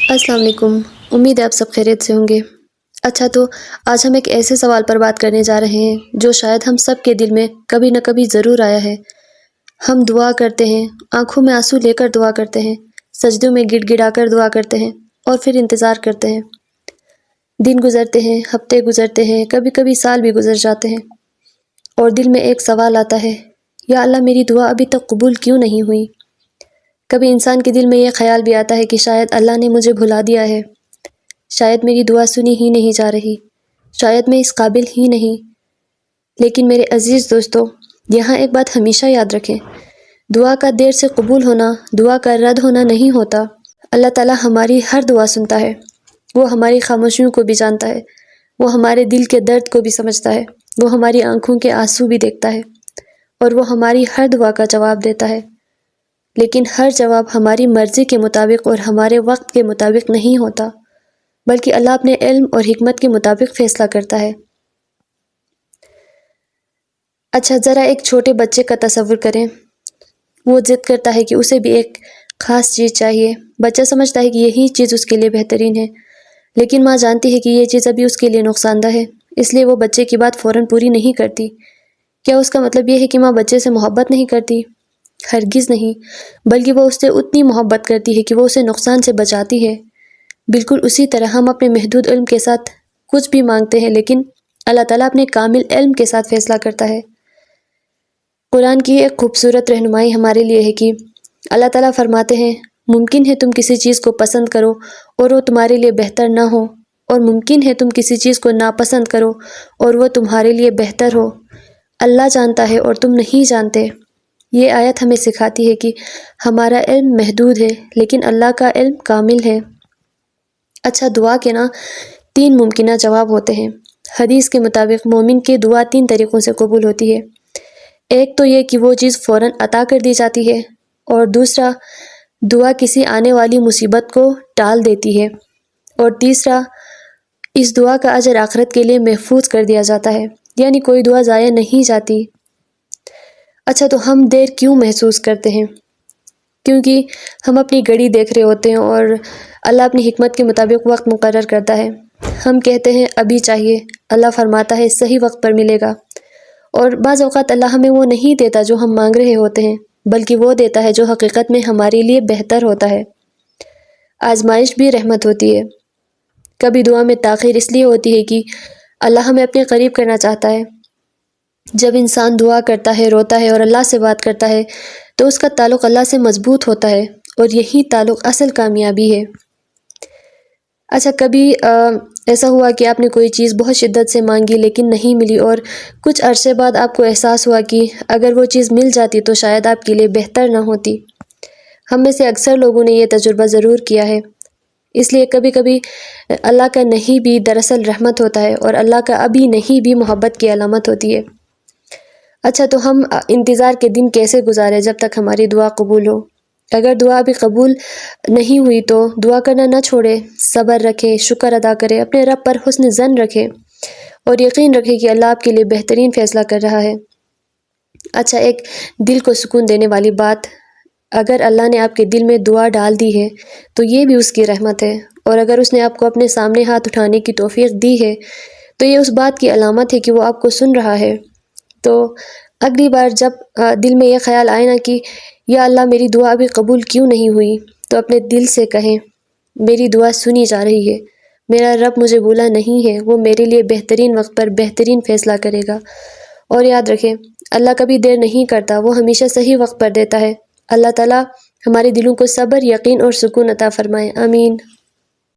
السلام علیکم۔ امید ہے آپ سب خیریت سے ہوں گے۔ اچھا، تو آج ہم ایک ایسے سوال پر بات کرنے جا رہے ہیں جو شاید ہم سب کے دل میں کبھی نہ کبھی ضرور آیا ہے۔ ہم دعا کرتے ہیں، آنکھوں میں آنسو لے کر دعا کرتے ہیں، سجدوں میں گڑ گڑا کر دعا کرتے ہیں اور پھر انتظار کرتے ہیں۔ دن گزرتے ہیں، ہفتے گزرتے ہیں، کبھی کبھی سال بھی گزر جاتے ہیں، اور دل میں ایک سوال آتا ہے، یا اللہ میری دعا ابھی تک قبول کیوں نہیں ہوئی؟ کبھی انسان کے دل میں یہ خیال بھی آتا ہے کہ شاید اللہ نے مجھے بھلا دیا ہے، شاید میری دعا سنی ہی نہیں جا رہی، شاید میں اس قابل ہی نہیں۔ لیکن میرے عزیز دوستو، یہاں ایک بات ہمیشہ یاد رکھیں، دعا کا دیر سے قبول ہونا، دعا کا رد ہونا نہیں ہوتا۔ اللہ تعالیٰ ہماری ہر دعا سنتا ہے، وہ ہماری خاموشیوں کو بھی جانتا ہے، وہ ہمارے دل کے درد کو بھی سمجھتا ہے، وہ ہماری آنکھوں کے آنسو بھی دیکھتا ہے، اور وہ ہماری ہر دعا کا جواب دیتا ہے۔ لیکن ہر جواب ہماری مرضی کے مطابق اور ہمارے وقت کے مطابق نہیں ہوتا، بلکہ اللہ اپنے علم اور حکمت کے مطابق فیصلہ کرتا ہے۔ اچھا، ذرا ایک چھوٹے بچے کا تصور کریں۔ وہ ضد کرتا ہے کہ اسے بھی ایک خاص چیز چاہیے۔ بچہ سمجھتا ہے کہ یہی چیز اس کے لیے بہترین ہے، لیکن ماں جانتی ہے کہ یہ چیز ابھی اس کے لیے نقصان دہ ہے، اس لیے وہ بچے کی بات فوراً پوری نہیں کرتی۔ کیا اس کا مطلب یہ ہے کہ ماں بچے سے محبت نہیں کرتی؟ ہرگز نہیں، بلکہ وہ اس سے اتنی محبت کرتی ہے کہ وہ اسے نقصان سے بچاتی ہے۔ بالکل اسی طرح ہم اپنے محدود علم کے ساتھ کچھ بھی مانگتے ہیں، لیکن اللہ تعالیٰ اپنے کامل علم کے ساتھ فیصلہ کرتا ہے۔ قرآن کی ایک خوبصورت رہنمائی ہمارے لیے ہے کہ اللہ تعالیٰ فرماتے ہیں، ممکن ہے تم کسی چیز کو پسند کرو اور وہ تمہارے لیے بہتر نہ ہو، اور ممکن ہے تم کسی چیز کو ناپسند کرو اور وہ تمہارے لیے بہتر ہو۔ اللہ جانتا ہے اور تم نہیں جانتے۔ یہ آیت ہمیں سکھاتی ہے کہ ہمارا علم محدود ہے، لیکن اللہ کا علم کامل ہے۔ اچھا، دعا کے 3 ممکنہ جواب ہوتے ہیں۔ حدیث کے مطابق مومن کی دعا 3 طریقوں سے قبول ہوتی ہے۔ ایک تو یہ کہ وہ چیز فوراً عطا کر دی جاتی ہے، اور دوسرا دعا کسی آنے والی مصیبت کو ٹال دیتی ہے، اور تیسرا اس دعا کا اجر آخرت کے لیے محفوظ کر دیا جاتا ہے، یعنی کوئی دعا ضائع نہیں جاتی۔ اچھا، تو ہم دیر کیوں محسوس کرتے ہیں؟ کیونکہ ہم اپنی گھڑی دیکھ رہے ہوتے ہیں اور اللہ اپنی حکمت کے مطابق وقت مقرر کرتا ہے۔ ہم کہتے ہیں ابھی چاہیے، اللہ فرماتا ہے صحیح وقت پر ملے گا، اور بعض اوقات اللہ ہمیں وہ نہیں دیتا جو ہم مانگ رہے ہوتے ہیں، بلکہ وہ دیتا ہے جو حقیقت میں ہمارے لیے بہتر ہوتا ہے۔ آزمائش بھی رحمت ہوتی ہے۔ کبھی دعا میں تاخیر اس لیے ہوتی ہے کہ اللہ ہمیں اپنے قریب کرنا چاہتا ہے۔ جب انسان دعا کرتا ہے، روتا ہے اور اللہ سے بات کرتا ہے، تو اس کا تعلق اللہ سے مضبوط ہوتا ہے، اور یہی تعلق اصل کامیابی ہے۔ اچھا، کبھی ایسا ہوا کہ آپ نے کوئی چیز بہت شدت سے مانگی لیکن نہیں ملی، اور کچھ عرصے بعد آپ کو احساس ہوا کہ اگر وہ چیز مل جاتی تو شاید آپ کے لیے بہتر نہ ہوتی۔ ہم میں سے اکثر لوگوں نے یہ تجربہ ضرور کیا ہے۔ اس لیے کبھی کبھی اللہ کا نہیں بھی دراصل رحمت ہوتا ہے، اور اللہ کا ابھی نہیں بھی محبت کی علامت ہوتی ہے۔ اچھا، تو ہم انتظار کے دن کیسے گزارے جب تک ہماری دعا قبول ہو؟ اگر دعا ابھی قبول نہیں ہوئی تو دعا کرنا نہ چھوڑے، صبر رکھے، شکر ادا کرے، اپنے رب پر حسن ظن رکھے، اور یقین رکھے کہ اللہ آپ کے لیے بہترین فیصلہ کر رہا ہے۔ اچھا، ایک دل کو سکون دینے والی بات، اگر اللہ نے آپ کے دل میں دعا ڈال دی ہے تو یہ بھی اس کی رحمت ہے، اور اگر اس نے آپ کو اپنے سامنے ہاتھ اٹھانے کی توفیق دی ہے تو یہ اس بات کی علامت ہے کہ وہ آپ کو سن رہا ہے۔ تو اگلی بار جب دل میں یہ خیال آئے نا کہ یا اللہ میری دعا ابھی قبول کیوں نہیں ہوئی، تو اپنے دل سے کہیں، میری دعا سنی جا رہی ہے، میرا رب مجھے بھولا نہیں ہے، وہ میرے لیے بہترین وقت پر بہترین فیصلہ کرے گا۔ اور یاد رکھیں، اللہ کبھی دیر نہیں کرتا، وہ ہمیشہ صحیح وقت پر دیتا ہے۔ اللہ تعالیٰ ہمارے دلوں کو صبر، یقین اور سکون عطا فرمائے، آمین۔